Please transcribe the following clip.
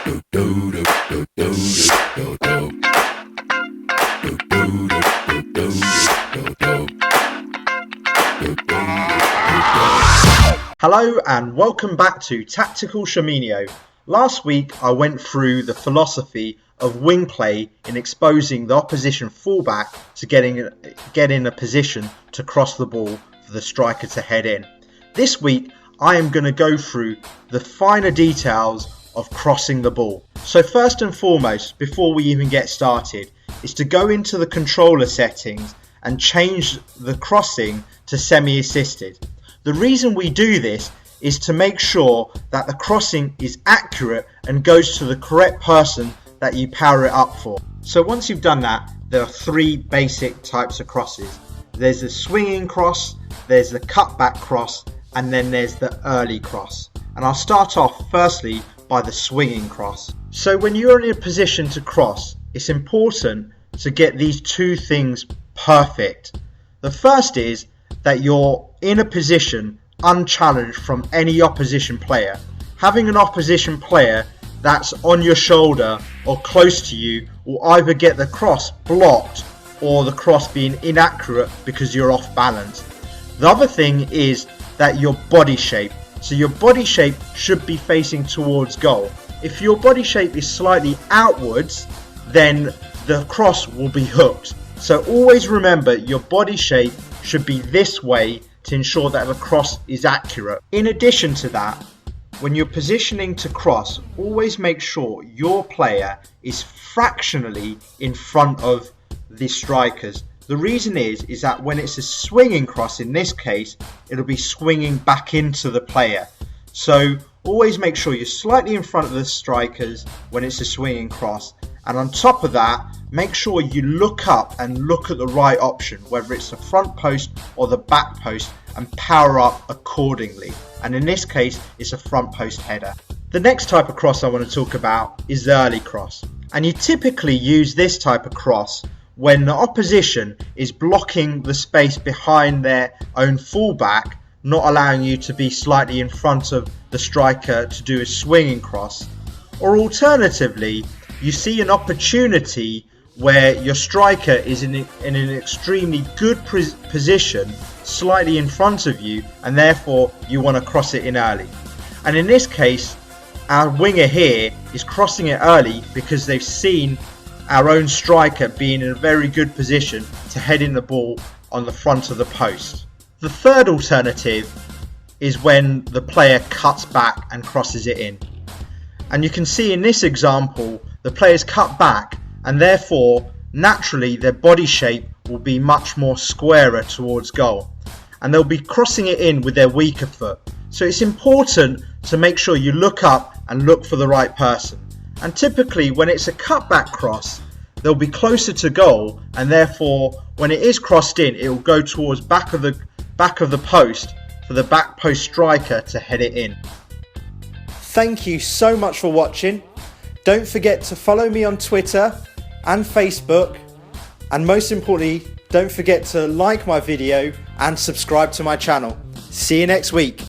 Hello and welcome back to Tactical Shaminho. Last week I went through the philosophy of wing play in exposing the opposition fullback to get in a position to cross the ball for the striker to head in. This week I am going to go through the finer details of crossing the ball. So first and foremost, before we even get started, is to go into the controller settings and change the crossing to semi-assisted. The reason we do this is to make sure that the crossing is accurate and goes to the correct person that you power it up for. So once you've done that, there are three basic types of crosses. There's the swinging cross, there's the cutback cross, and then there's the early cross. And I'll start off firstly by the swinging cross. So when you're in a position to cross, it's important to get these two things perfect. The first is that you're in a position unchallenged from any opposition player. Having an opposition player that's on your shoulder or close to you will either get the cross blocked or the cross being inaccurate because you're off balance. The other thing is that your body shape. So your body shape should be facing towards goal. If your body shape is slightly outwards, then the cross will be hooked. So always remember your body shape should be this way to ensure that the cross is accurate. In addition to that, when you're positioning to cross, always make sure your player is fractionally in front of the strikers. The reason is that when it's a swinging cross, in this case, it'll be swinging back into the player. So always make sure you're slightly in front of the strikers when it's a swinging cross. And on top of that, make sure you look up and look at the right option, whether it's the front post or the back post, and power up accordingly. And in this case, it's a front post header. The next type of cross I want to talk about is the early cross. And you typically use this type of cross when the opposition is blocking the space behind their own fullback, not allowing you to be slightly in front of the striker to do a swinging cross. Or alternatively, you see an opportunity where your striker is in an extremely good position slightly in front of you, and therefore you want to cross it in early. And in this case, our winger here is crossing it early because they've seen our own striker being in a very good position to head in the ball on the front of the post. The third alternative is when the player cuts back and crosses it in. And you can see in this example, the players cut back and therefore naturally their body shape will be much more squarer towards goal. And they'll be crossing it in with their weaker foot. So it's important to make sure you look up and look for the right person. And typically when it's a cutback cross, they'll be closer to goal, and therefore when it is crossed in, it will go towards back of the post for the back post striker to head it in. Thank you so much for watching. Don't forget to follow me on Twitter and Facebook, and most importantly, don't forget to like my video and subscribe to my channel. See you next week.